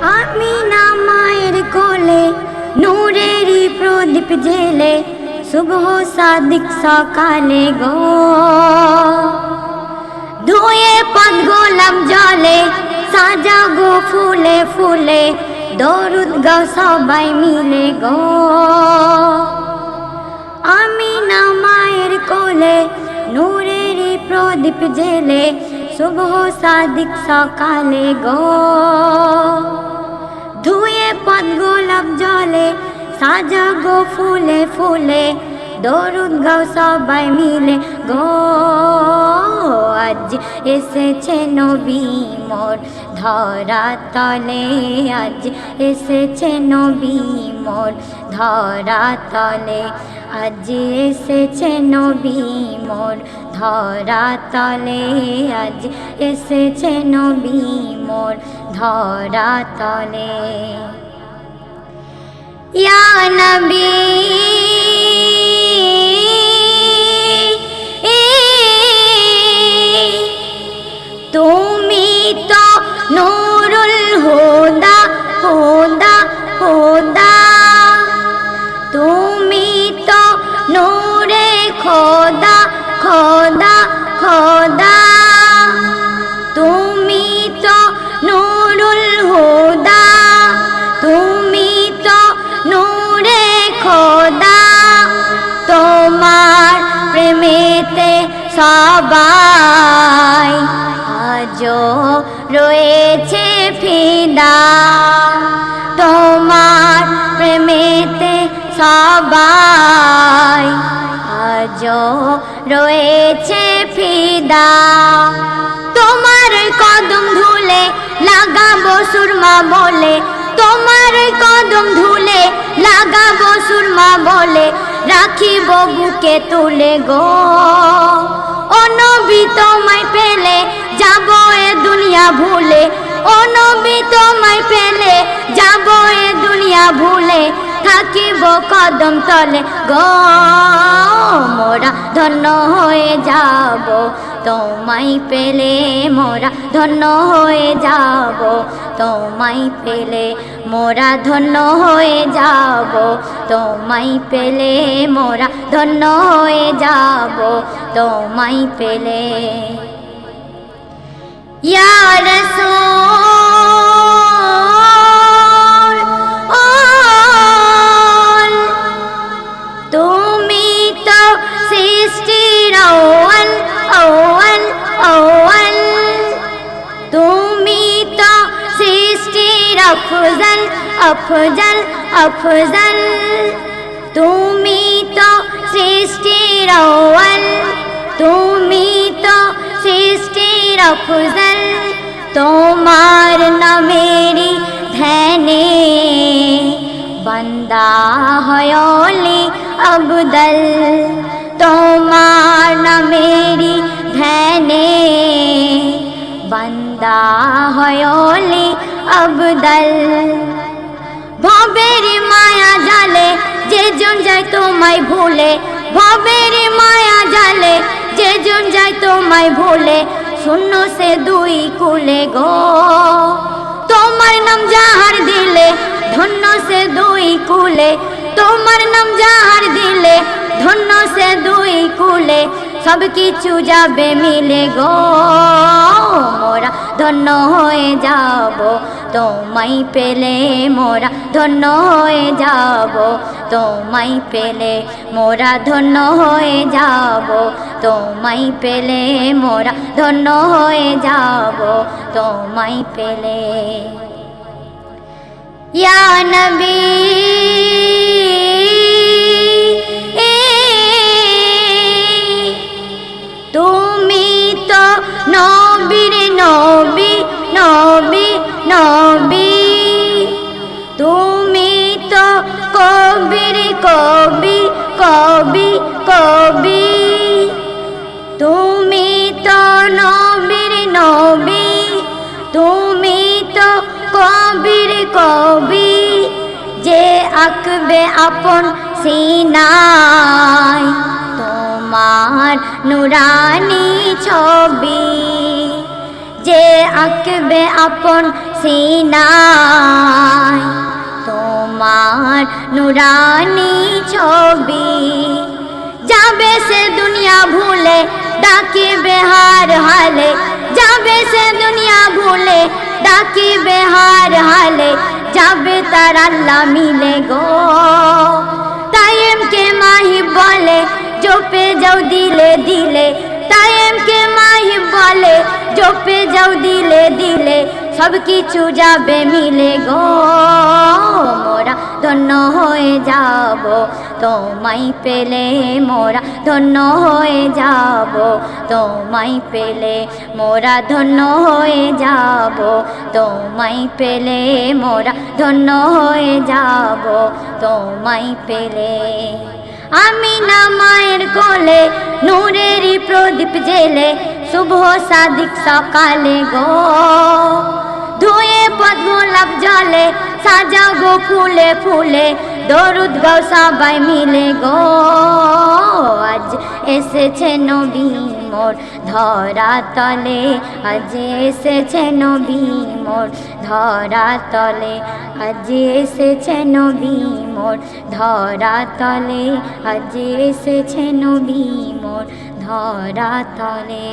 আমিনা মায়ের কোলে নূরেরই প্রদীপ জেলে শুভ সাদিক সকালে গো ধুয়ে পদ গোলাপ জলে সাজাগো ফুলে ফুলে দরুদ গাও সবাই মিলে গো আমিনা মায়ের কোলে নূরেরই প্রদীপ জেলে শুভ সাদিক সকালে গো ধুয়ে পদ গোলাপ জলে সাজাগো ফুলে ফুলে দরুদ গাও সবাই মিলে গো আজ এসেছে নবী মোর ধরা তলে আজ এসেছে নবী মোর ধরা তলে আজ এসেছে নবী মোর ধরা তলে আজ এসেছে নবী মোর ধরা তলে ইয়া নবী তুমি তো নূরুল হুদা হুদা হুদা তুমি তো নূরে খোদা খোদা খোদা তুমি তো নূরুল হুদা তুমি তো নূরে খোদা তোমার প্রেমেতে সবাই আজও রয়েছে ফিদা তোমার প্রেমেতে সবাই আজও রয়েছে ফিদা তোমার কদম ধুলে লাগাবো সুরমা বলে তোমার কদম ধুলে লাগাবো সুরমা বলে রাখিব বুকে তুলে গো ও নবী তোমায় পেলে যাব এ দুনিয়া ভুলে ও নবী তোমায় পেলে যাব এ দুনিয়া ভুলে থাকিব কদম তলে গো মোরা ধন্য হয়ে যাব তোমায় পেলে মোরা ধন্য হয়ে যাব তোমায় পেলে মোরা ধন্য হয়ে যাব তোমায় পেলে মোরা ধন্য হয়ে যাব তোমায় পেলে ইয়া রাসূল তুমি তো সৃষ্টির আউয়াল আউয়াল আউয়াল তুমি তো সৃষ্টির আফজল আফজল আফজল তুমি তো সৃষ্টির আউয়াল তুমি তো সৃষ্টির আফজল তোমার নামেরই ধ্যানে বান্দা হয় ওলি আবদল তোমার নামেরই ধ্যানে বান্দা হয় ওলি আবদল ভবের মায়া জালে যে জন যায় তোমায় ভুলে ভবের মায়া জালে যে জন যায় তোমায় ভুলে শূন্য সে দুই কুলে গো তোমার নাম যাহার দিলে ধন্য সে দুই কুলে তোমার নাম যাহার দিলে ধন্য সে দুই কুলে সব কিছু যাবে মিলে গো মোরা ধন্য হয়ে যাব তোমায় পেলে মোরা ধন্য হয়ে যাব তোমায় পেলে মোরা ধন্য হয়ে যাব তোমায় পেলে মোরা ধন্য হয়ে যাব তোমায় পেলে ইয়া নবী তুমি তো নবীর নবী নবী নবী তুমি তো কবির কবি কবি কবি তুমি তো নবীর নবী তুমি তো কবির কবি যে আঁকবে আপন সিনায় তোমার নুরানি ছবি যে আঁকবে আপন সিনায় নুরানি ছবি। যাবে সে দুনিয়া ভুলে ডাকিবে হার হালে, যাবে সে দুনিয়া ভুলে ডাকিবে হার হালে, যাবে তার আল্লাহ মিলে গো। তাইম কে মাহি বলে জপে যাও দিলে দিলে, তাইম কে মাহি বলে জপে যাও দিলে দিলে, সব কিছু যাবে মিলে গো। মোরা ধন্য হয়ে যাব তোমায় পেলে, মোরা ধন্য হয়ে যাব তোমায় পেলে, মোরা ধন্য হয়ে যাব তোমায় পেলে, মোরা ধন্য হয়ে যাব তোমায় পেলে। আমিনা মায়ের কোলে নূরেরই প্রদীপ জেলে, শুভ সাদিক সকালে গো। ধুয়ে পথ গোলাপ জলে সাজাও গো ফুলে ফুলে, দরুদ গাও সবাই মিলে গো। আজ এসেছে নবী মোর ধরা তলে, আজ এসেছে নবী মোর ধরা তলে, আজ এসেছে নবী মোর ধরা তলে, আজ এসেছে নবী মোর ধরা তলে।